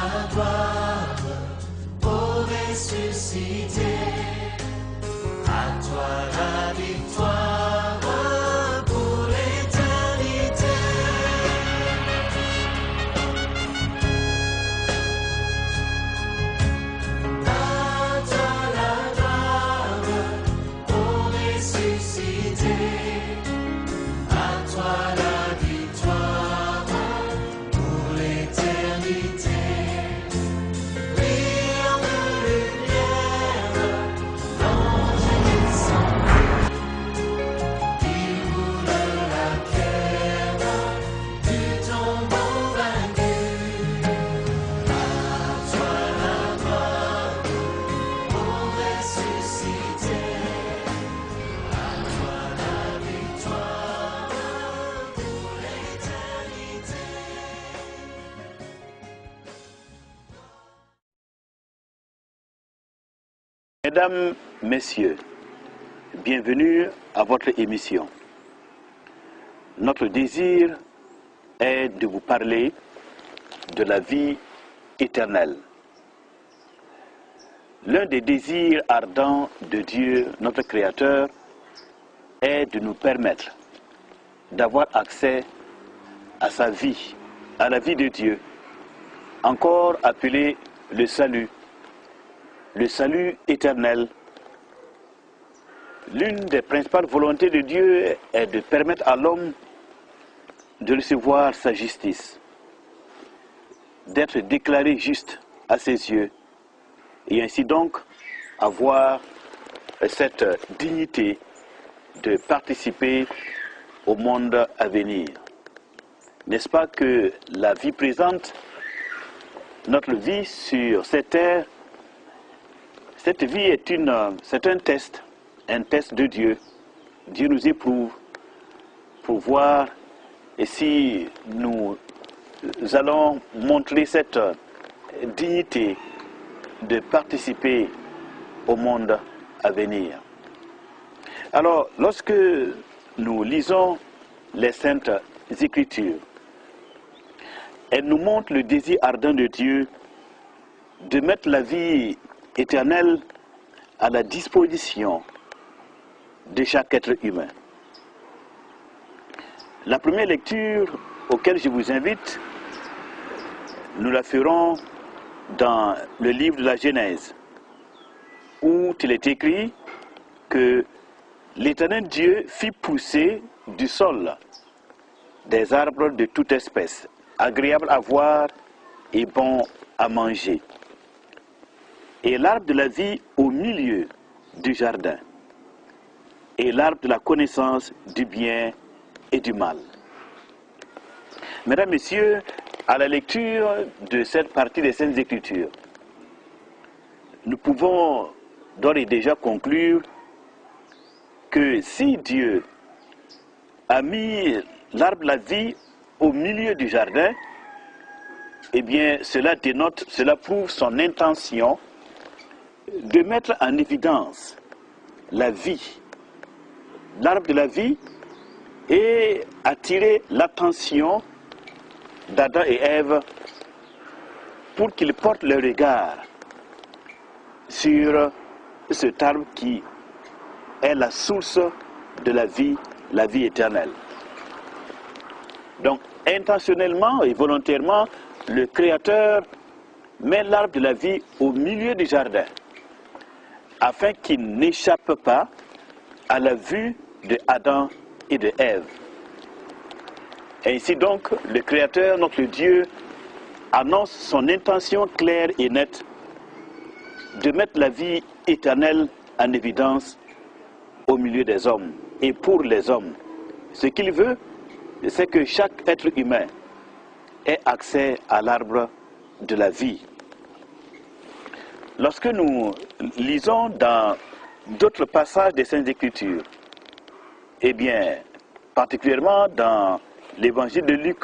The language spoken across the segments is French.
la gloire, ô ressuscité. À toi la victoire pour l'éternité. À toi la gloire, ô ressuscité. À toi la victoire pour l'éternité. Brillant de lumière, l'ange descendu. Il roule la pierre du tombeau vaincu. À toi la gloire, ô ressuscité. À toi la victoire pour l'éternité. Mesdames, Messieurs, bienvenue à votre émission. Notre désir est de vous parler de la vie éternelle. L'un des désirs ardents de Dieu, notre Créateur, est de nous permettre d'avoir accès à sa vie, à la vie de Dieu, encore appelé le salut éternel. L'une des principales volontés de Dieu est de permettre à l'homme de recevoir sa justice, d'être déclaré juste à ses yeux, et ainsi donc avoir cette dignité de participer au monde à venir. N'est-ce pas que la vie présente, notre vie sur cette terre, cette vie c'est un test de Dieu. Dieu nous éprouve pour voir et si nous allons montrer cette dignité de participer au monde à venir. Alors, lorsque nous lisons les Saintes Écritures, elles nous montrent le désir ardent de Dieu de mettre la vie éternelle à la disposition de chaque être humain. La première lecture auquel je vous invite, nous la ferons dans le livre de la Genèse, où il est écrit que l'Éternel Dieu fit pousser du sol des arbres de toute espèce, agréables à voir et bons à manger, et l'arbre de la vie au milieu du jardin, et l'arbre de la connaissance du bien et du mal. Mesdames, Messieurs, à la lecture de cette partie des Saintes Écritures, nous pouvons d'ores et déjà conclure que si Dieu a mis l'arbre de la vie au milieu du jardin, eh bien cela prouve son intention de mettre en évidence la vie, l'arbre de la vie, et attirer l'attention d'Adam et Ève pour qu'ils portent leur regard sur cet arbre qui est la source de la vie éternelle. Donc, intentionnellement et volontairement, le Créateur met l'arbre de la vie au milieu du jardin, afin qu'il n'échappe pas à la vue de Adam et de Ève. Ainsi donc, le Créateur, notre Dieu, annonce son intention claire et nette de mettre la vie éternelle en évidence au milieu des hommes et pour les hommes. Ce qu'il veut, c'est que chaque être humain ait accès à l'arbre de la vie. Lorsque nous lisons dans d'autres passages des Saintes Écritures, eh bien, particulièrement dans l'évangile de Luc,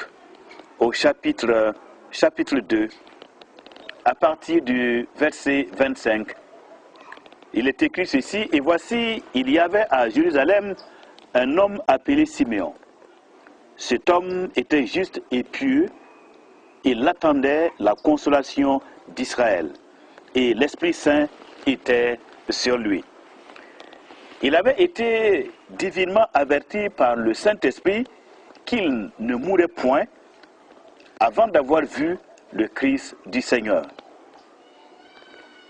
au chapitre 2, à partir du verset 25, il est écrit ceci: « Et voici, il y avait à Jérusalem un homme appelé Siméon. Cet homme était juste et pieux, il attendait la consolation d'Israël. Et l'Esprit Saint était sur lui. Il avait été divinement averti par le Saint-Esprit qu'il ne mourrait point avant d'avoir vu le Christ du Seigneur.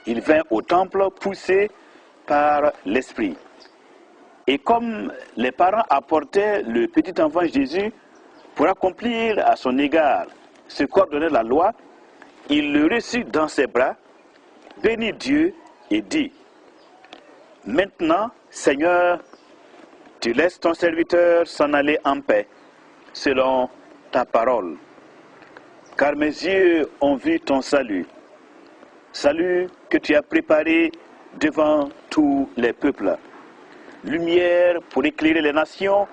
Il vint au temple poussé par l'Esprit. Et comme les parents apportaient le petit enfant Jésus pour accomplir à son égard ce qu'ordonnait la loi, il le reçut dans ses bras, bénit Dieu et dit: Maintenant, Seigneur, tu laisses ton serviteur s'en aller en paix, selon ta parole. Car mes yeux ont vu ton salut, salut que tu as préparé devant tous les peuples, lumière pour éclairer les nations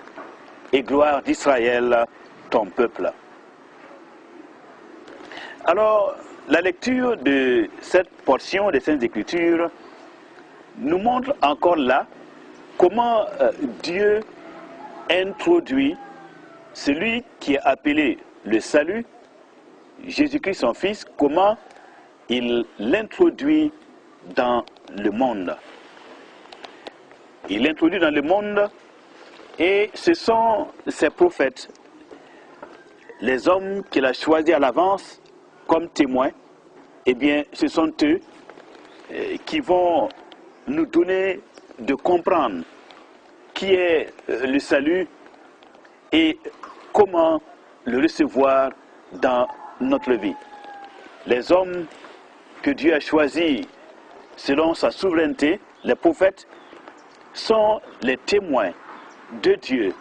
et gloire d'Israël, ton peuple. Alors, la lecture de cette portion des Saintes Écritures nous montre encore là comment Dieu introduit celui qui est appelé le salut, Jésus-Christ son Fils, comment il l'introduit dans le monde. Il l'introduit dans le monde et ce sont ses prophètes, les hommes qu'il a choisis à l'avance comme témoins. Eh bien, ce sont eux qui vont nous donner de comprendre qui est le salut et comment le recevoir dans notre vie. Les hommes que Dieu a choisis selon sa souveraineté, les prophètes, sont les témoins de Dieu,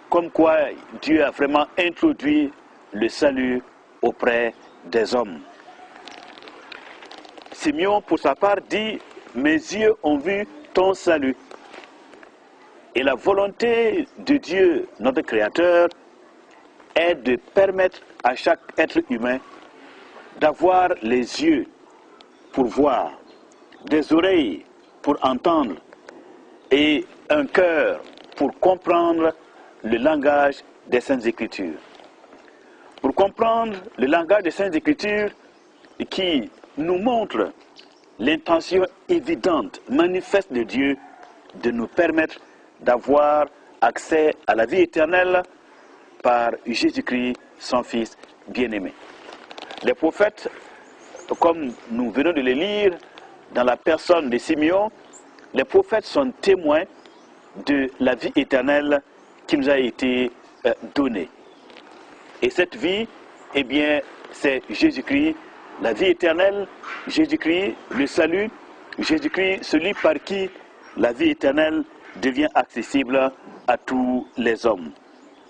comme quoi Dieu a vraiment introduit le salut auprès des hommes. Simeon, pour sa part, dit: Mes yeux ont vu ton salut. Et la volonté de Dieu, notre Créateur, est de permettre à chaque être humain d'avoir les yeux pour voir, des oreilles pour entendre et un cœur pour comprendre le langage des Saintes Écritures. Pour comprendre le langage des Saintes Écritures qui nous montre l'intention évidente, manifeste de Dieu de nous permettre d'avoir accès à la vie éternelle par Jésus-Christ, son Fils bien-aimé. Les prophètes, comme nous venons de les lire dans la personne de Simeon, les prophètes sont témoins de la vie éternelle qui nous a été donnée. Et cette vie, eh bien, c'est Jésus-Christ, la vie éternelle, Jésus-Christ, le salut, Jésus-Christ, celui par qui la vie éternelle devient accessible à tous les hommes.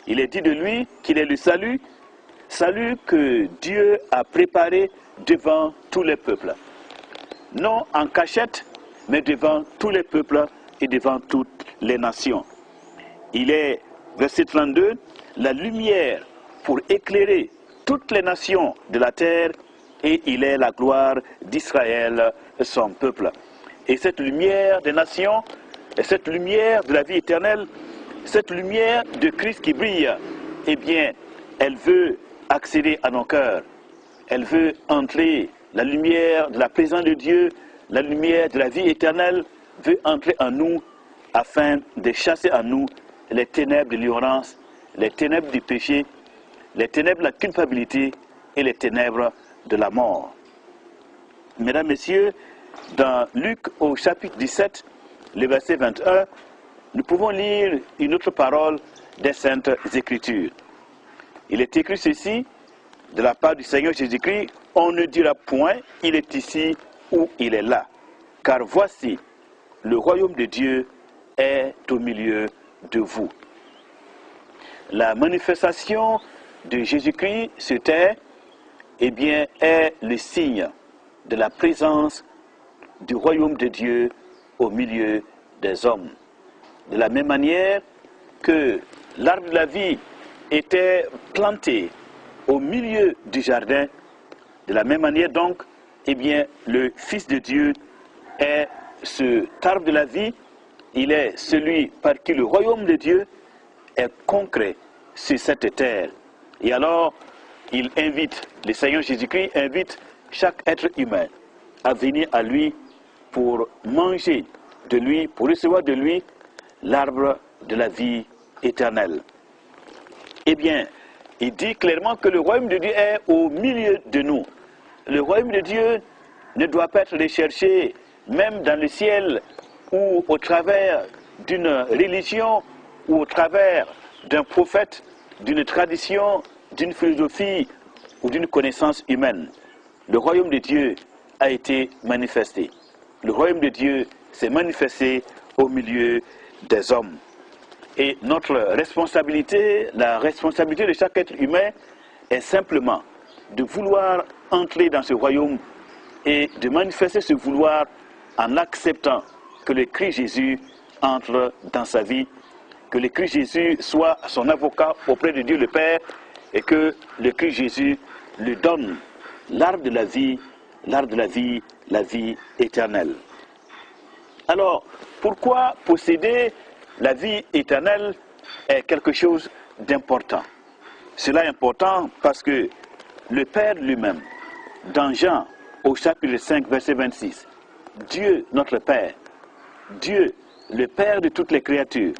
Il est dit de lui qu'il est le salut, salut que Dieu a préparé devant tous les peuples. Non en cachette, mais devant tous les peuples et devant toutes les nations. Il est, verset 32, la lumière pour éclairer toutes les nations de la terre, et il est la gloire d'Israël, son peuple. Et cette lumière des nations, et cette lumière de la vie éternelle, cette lumière de Christ qui brille, eh bien, elle veut accéder à nos cœurs. Elle veut entrer, la lumière de la présence de Dieu, la lumière de la vie éternelle veut entrer en nous afin de chasser en nous les ténèbres de l'ignorance, les ténèbres du péché, les ténèbres de la culpabilité et les ténèbres de la mort. Mesdames, Messieurs, dans Luc au chapitre 17, le verset 21, nous pouvons lire une autre parole des Saintes Écritures. Il est écrit ceci, de la part du Seigneur Jésus-Christ: on ne dira point, il est ici ou il est là, car voici, le royaume de Dieu est au milieu de vous. La manifestation de Jésus-Christ sur terre, eh bien, est le signe de la présence du royaume de Dieu au milieu des hommes. De la même manière que l'arbre de la vie était planté au milieu du jardin, de la même manière donc, eh bien, le Fils de Dieu est cet arbre de la vie, il est celui par qui le royaume de Dieu est concret sur cette terre. Et alors, le Seigneur Jésus-Christ invite chaque être humain à venir à lui pour manger de lui, pour recevoir de lui l'arbre de la vie éternelle. Eh bien, il dit clairement que le royaume de Dieu est au milieu de nous. Le royaume de Dieu ne doit pas être recherché même dans le ciel ou au travers d'une religion ou au travers d'un prophète, d'une tradition, d'une philosophie ou d'une connaissance humaine. Le royaume de Dieu a été manifesté. Le royaume de Dieu s'est manifesté au milieu des hommes. Et notre responsabilité, la responsabilité de chaque être humain est simplement de vouloir entrer dans ce royaume et de manifester ce vouloir en acceptant que le Christ Jésus entre dans sa vie, que le Christ Jésus soit son avocat auprès de Dieu le Père et que le Christ Jésus lui donne l'arbre de la vie, la vie éternelle. Alors, pourquoi posséder la vie éternelle est quelque chose d'important? Cela est important parce que le Père lui-même, dans Jean, au chapitre 5, verset 26, Dieu, notre Père, Dieu, le Père de toutes les créatures,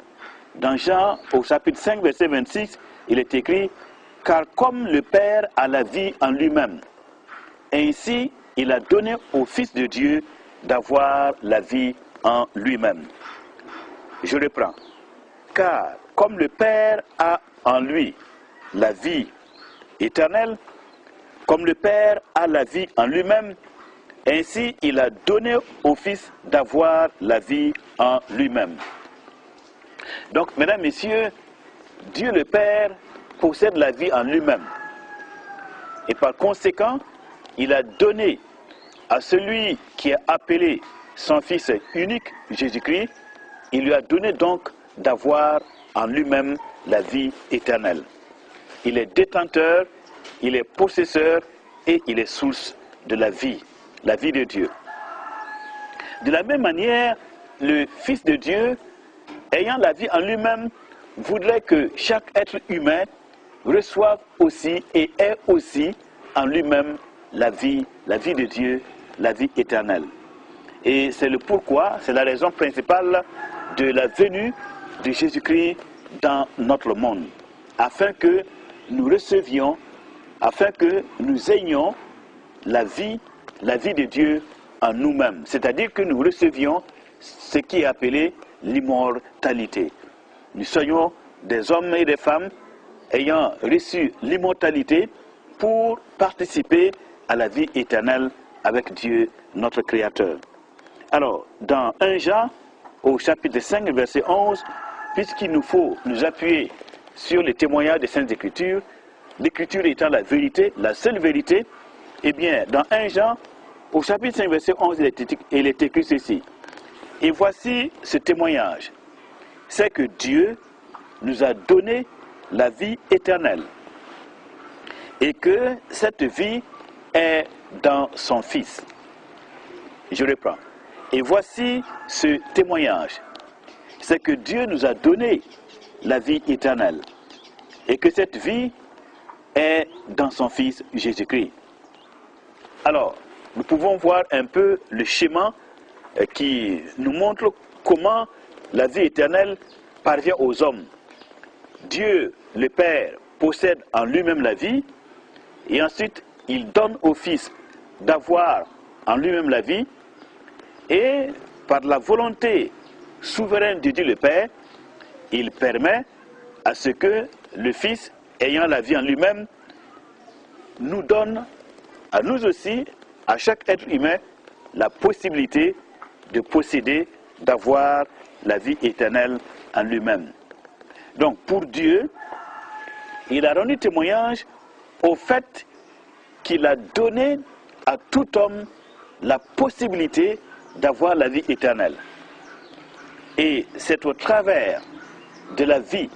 dans Jean, au chapitre 5, verset 26, il est écrit « Car comme le Père a la vie en lui-même, ainsi il a donné au Fils de Dieu d'avoir la vie en lui-même. » Je reprends. « Car comme le Père a en lui la vie éternelle, comme le Père a la vie en lui-même, ainsi il a donné au Fils d'avoir la vie en lui-même. » Donc, mesdames, messieurs, Dieu le Père possède la vie en lui-même. Et par conséquent, il a donné à celui qui a appelé son Fils unique, Jésus-Christ, il lui a donné donc d'avoir en lui-même la vie éternelle. Il est détenteur, il est possesseur et il est source de la vie de Dieu. De la même manière, le Fils de Dieu, ayant la vie en lui-même, voudrait que chaque être humain reçoive aussi et ait aussi en lui-même la vie de Dieu, la vie éternelle. Et c'est le pourquoi, c'est la raison principale de la venue de Jésus-Christ dans notre monde, afin que nous recevions, afin que nous ayons la vie de Dieu en nous-mêmes. C'est-à-dire que nous recevions ce qui est appelé l'immortalité. Nous soyons des hommes et des femmes ayant reçu l'immortalité pour participer à la vie éternelle avec Dieu, notre Créateur. Alors, dans 1 Jean, au chapitre 5, verset 11, puisqu'il nous faut nous appuyer sur les témoignages des Saintes Écritures, l'Écriture étant la vérité, la seule vérité, eh bien, dans 1 Jean, au chapitre 5, verset 11, il est écrit ceci. Et voici ce témoignage, c'est que Dieu nous a donné la vie éternelle et que cette vie est dans son Fils. Je reprends. Et voici ce témoignage, c'est que Dieu nous a donné la vie éternelle et que cette vie est dans son Fils Jésus-Christ. Alors, nous pouvons voir un peu le schéma qui nous montre comment la vie éternelle parvient aux hommes. Dieu, le Père, possède en lui-même la vie et ensuite il donne au Fils d'avoir en lui-même la vie et par la volonté souveraine de Dieu le Père, il permet à ce que le Fils, ayant la vie en lui-même, nous donne à nous aussi, à chaque être humain, la possibilité de posséder, d'avoir la vie éternelle en lui-même. Donc pour Dieu, il a rendu témoignage au fait qu'il a donné à tout homme la possibilité d'avoir la vie éternelle. Et c'est au travers de la vie,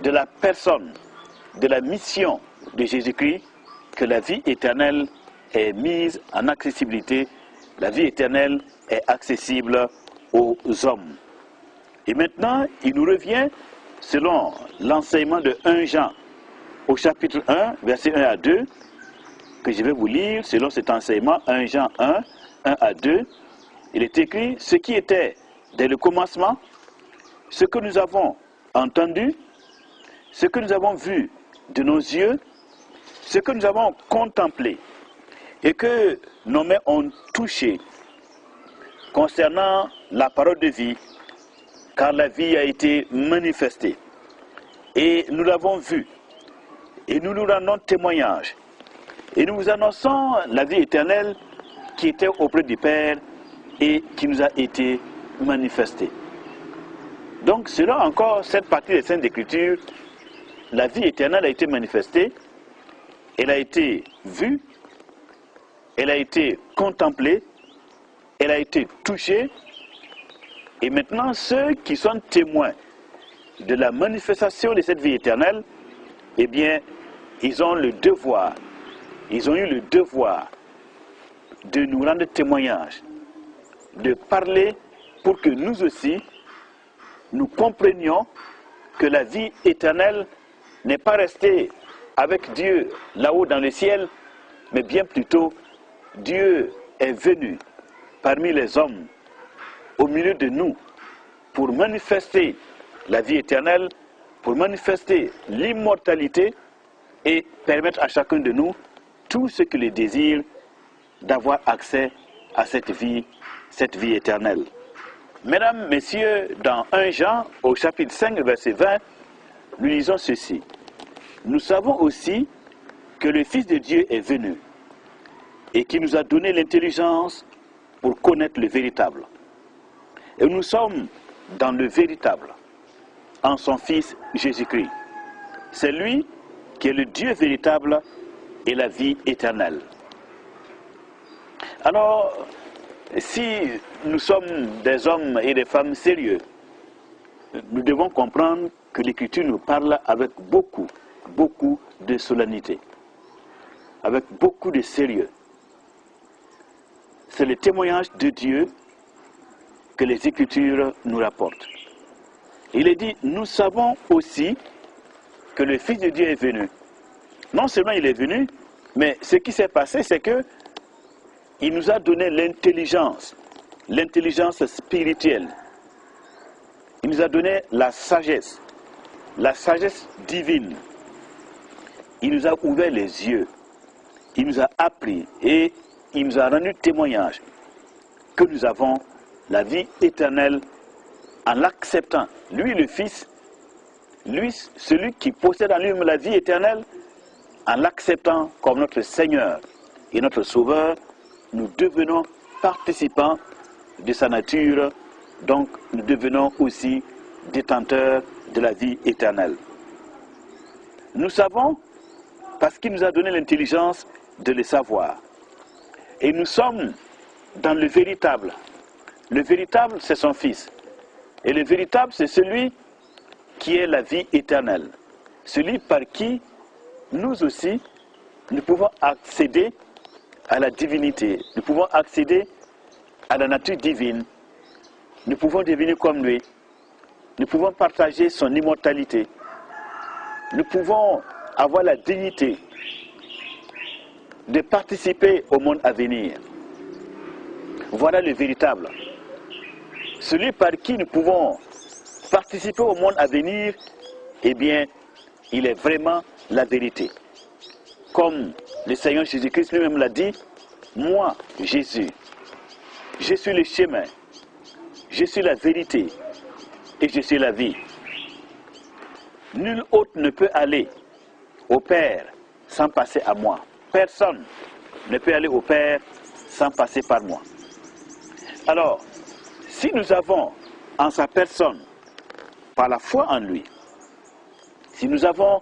de la personne, de la mission de Jésus-Christ que la vie éternelle est mise en accessibilité. La vie éternelle est accessible aux hommes. Et maintenant, il nous revient, selon l'enseignement de 1 Jean, au chapitre 1, versets 1 à 2, que je vais vous lire selon cet enseignement, 1 Jean 1, 1 à 2. Il est écrit, ce qui était dès le commencement, ce que nous avons entendu, ce que nous avons vu de nos yeux, ce que nous avons contemplé et que nos mains ont touché concernant la parole de vie, car la vie a été manifestée. Et nous l'avons vue, et nous nous rendons témoignage, et nous vous annonçons la vie éternelle qui était auprès du Père et qui nous a été manifestée. Donc, selon encore cette partie des Saintes Écritures, la vie éternelle a été manifestée, elle a été vue, elle a été contemplée, elle a été touchée, et maintenant ceux qui sont témoins de la manifestation de cette vie éternelle, eh bien, ils ont le devoir, ils ont eu le devoir de nous rendre témoignage, de parler pour que nous aussi, nous comprenions que la vie éternelle n'est pas restée avec Dieu là-haut dans le ciel, mais bien plutôt, Dieu est venu parmi les hommes, au milieu de nous, pour manifester la vie éternelle, pour manifester l'immortalité et permettre à chacun de nous, tout ce qu'il désire, d'avoir accès à cette vie éternelle. Mesdames, Messieurs, dans 1 Jean, au chapitre 5, verset 20, nous lisons ceci. Nous savons aussi que le Fils de Dieu est venu et qui nous a donné l'intelligence pour connaître le véritable. Et nous sommes dans le véritable, en son Fils Jésus-Christ. C'est lui qui est le Dieu véritable et la vie éternelle. Alors, si nous sommes des hommes et des femmes sérieux, nous devons comprendre que l'Écriture nous parle avec beaucoup de solennité, avec beaucoup de sérieux. C'est le témoignage de Dieu que les Écritures nous rapportent. Il est dit, nous savons aussi que le Fils de Dieu est venu. Non seulement il est venu, mais ce qui s'est passé, c'est que il nous a donné l'intelligence spirituelle. Il nous a donné la sagesse divine. Il nous a ouvert les yeux. Il nous a appris et il nous a rendu témoignage que nous avons la vie éternelle en l'acceptant. Lui, le Fils, lui, celui qui possède en lui-même la vie éternelle, en l'acceptant comme notre Seigneur et notre Sauveur, nous devenons participants de sa nature, donc nous devenons aussi détenteurs de la vie éternelle. Nous savons parce qu'il nous a donné l'intelligence de le savoir. Et nous sommes dans le véritable. Le véritable, c'est son Fils. Et le véritable, c'est celui qui est la vie éternelle. Celui par qui nous aussi, nous pouvons accéder à la divinité. Nous pouvons accéder à la nature divine. Nous pouvons devenir comme lui. Nous pouvons partager son immortalité. Nous pouvons avoir la dignité de participer au monde à venir. Voilà le véritable. Celui par qui nous pouvons participer au monde à venir, eh bien, il est vraiment la vérité. Comme le Seigneur Jésus-Christ lui-même l'a dit, moi, Jésus, je suis le chemin, je suis la vérité et je suis la vie. Nul autre ne peut aller au Père sans passer à moi. Personne ne peut aller au Père sans passer par moi. Alors, si nous avons en sa personne, par la foi en lui, si nous avons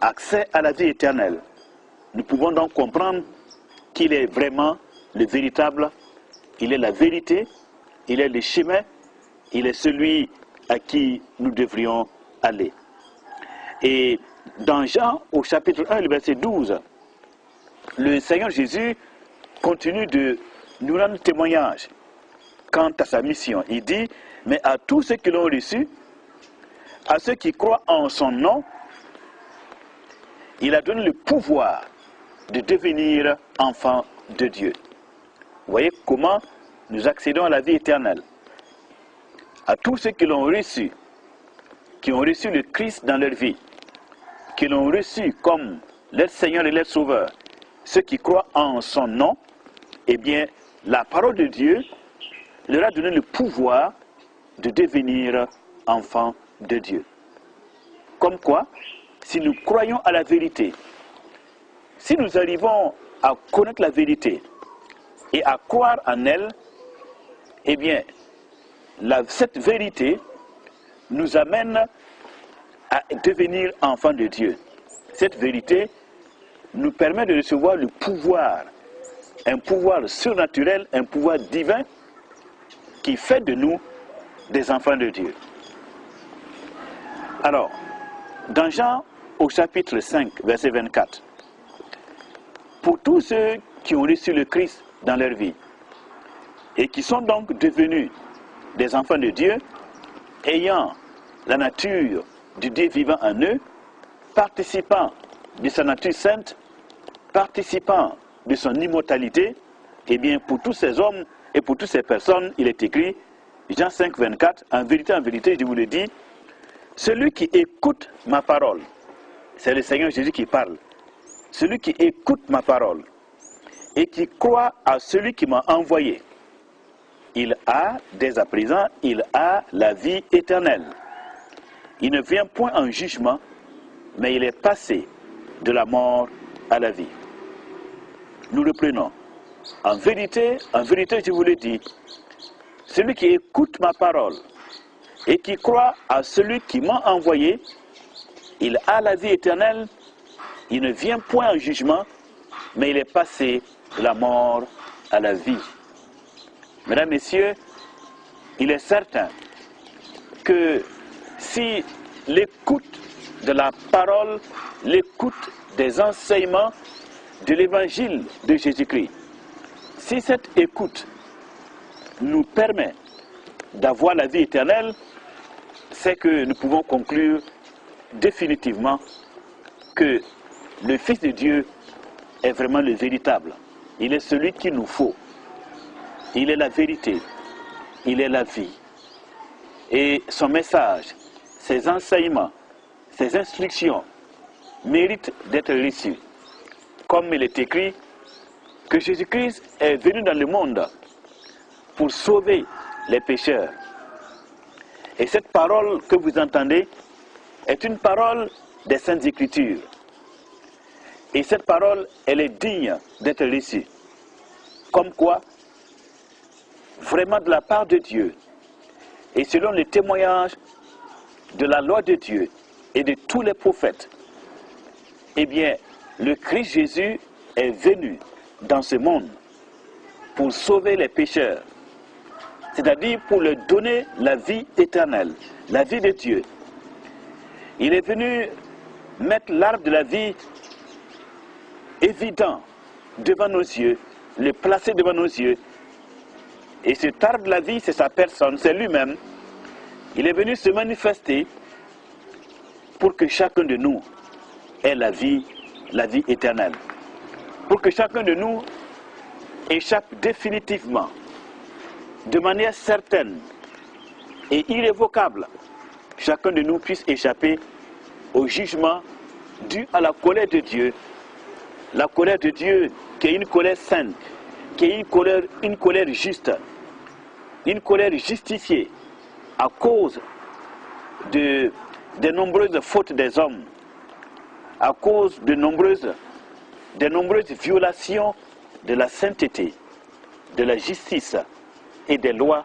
accès à la vie éternelle, nous pouvons donc comprendre qu'il est vraiment le véritable, il est la vérité, il est le chemin, il est celui à qui nous devrions aller. Et dans Jean, au chapitre 1, le verset 12, le Seigneur Jésus continue de nous rendre témoignage quant à sa mission. Il dit, mais à tous ceux qui l'ont reçu, à ceux qui croient en son nom, il a donné le pouvoir de devenir enfant de Dieu. Vous voyez comment nous accédons à la vie éternelle. À tous ceux qui l'ont reçu, qui ont reçu le Christ dans leur vie, qui l'ont reçu comme leur Seigneur et leur Sauveur, ceux qui croient en son nom, eh bien, la parole de Dieu leur a donné le pouvoir de devenir enfants de Dieu. Comme quoi, si nous croyons à la vérité, si nous arrivons à connaître la vérité et à croire en elle, eh bien, cette vérité nous amène à devenir enfants de Dieu. Cette vérité nous permet de recevoir le pouvoir, un pouvoir surnaturel, un pouvoir divin qui fait de nous des enfants de Dieu. Alors, dans Jean au chapitre 5, verset 24, pour tous ceux qui ont reçu le Christ dans leur vie et qui sont donc devenus des enfants de Dieu, ayant la nature du Dieu vivant en eux, participant de sa nature sainte, participant de son immortalité, eh bien pour tous ces hommes et pour toutes ces personnes, il est écrit, Jean 5, 24, en vérité, je vous le dis, celui qui écoute ma parole, c'est le Seigneur Jésus qui parle, celui qui écoute ma parole et qui croit à celui qui m'a envoyé, il a, dès à présent, il a la vie éternelle. Il ne vient point en jugement, mais il est passé de la mort à la vie. Nous reprenons. En vérité, je vous le dis, celui qui écoute ma parole et qui croit à celui qui m'a envoyé, il a la vie éternelle, il ne vient point en jugement, mais il est passé de la mort à la vie. Mesdames, Messieurs, il est certain que si l'écoute de la parole, l'écoute des enseignements de l'évangile de Jésus-Christ, si cette écoute nous permet d'avoir la vie éternelle, c'est que nous pouvons conclure définitivement que le Fils de Dieu est vraiment le véritable. Il est celui qu'il nous faut. Il est la vérité. Il est la vie. Et son message, ses enseignements, ses instructions méritent d'être reçus. Comme il est écrit que Jésus-Christ est venu dans le monde pour sauver les pécheurs. Et cette parole que vous entendez est une parole des Saintes Écritures. Et cette parole, elle est digne d'être reçue. Comme quoi, vraiment de la part de Dieu, et selon les témoignages de la loi de Dieu et de tous les prophètes, eh bien, le Christ Jésus est venu dans ce monde pour sauver les pécheurs, c'est-à-dire pour leur donner la vie éternelle, la vie de Dieu. Il est venu mettre l'arbre de la vie évident devant nos yeux, le placer devant nos yeux. Et cet arbre de la vie, c'est sa personne, c'est lui-même. Il est venu se manifester pour que chacun de nous ait la vie éternelle. Pour que chacun de nous échappe définitivement, de manière certaine et irrévocable, chacun de nous puisse échapper au jugement dû à la colère de Dieu. La colère de Dieu qui est une colère sainte, qui est une colère juste, une colère justifiée à cause des nombreuses fautes des hommes, à cause des nombreuses violations de la sainteté, de la justice et des lois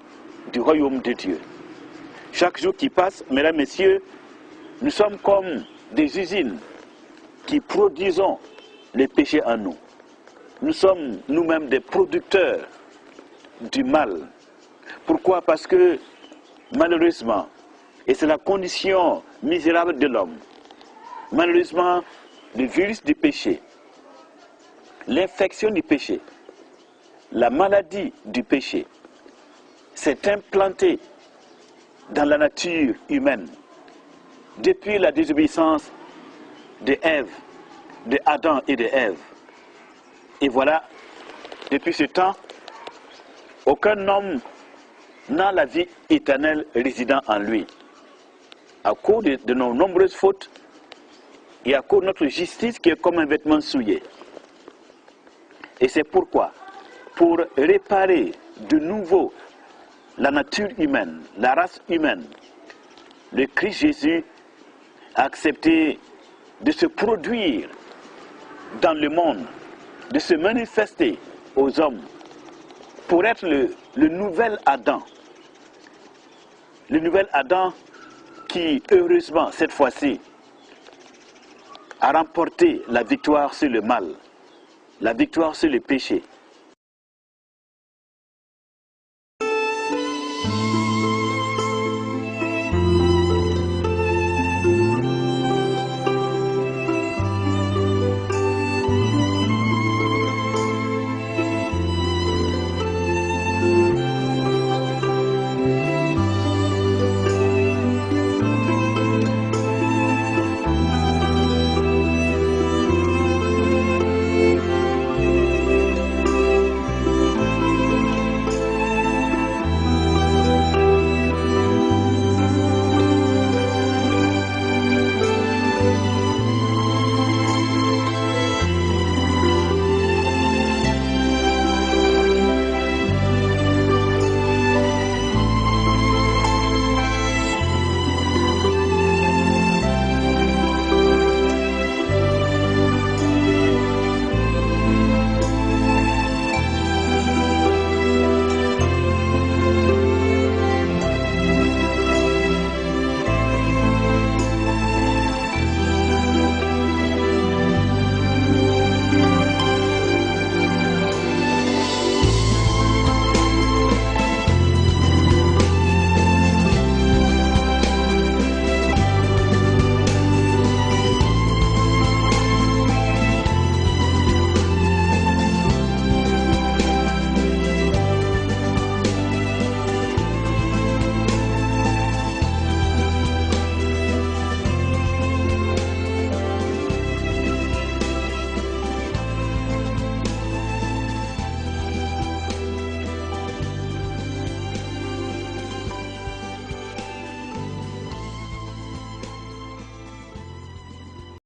du royaume de Dieu. Chaque jour qui passe, mesdames, messieurs, nous sommes comme des usines qui produisons les péchés en nous. Nous sommes nous-mêmes des producteurs du mal. Pourquoi? Parce que malheureusement, et c'est la condition misérable de l'homme, malheureusement, le virus du péché, l'infection du péché, la maladie du péché s'est implantée dans la nature humaine depuis la désobéissance de Ève de Adam et de Ève. Et voilà, depuis ce temps, aucun homme n'a la vie éternelle résidant en lui. À cause de nos nombreuses fautes et à cause de notre justice qui est comme un vêtement souillé. Et c'est pourquoi, pour réparer de nouveau la nature humaine, la race humaine, le Christ Jésus a accepté de se produire dans le monde, de se manifester aux hommes pour être le nouvel Adam. Le nouvel Adam qui, heureusement, cette fois-ci, a remporté la victoire sur le mal, la victoire sur le péché,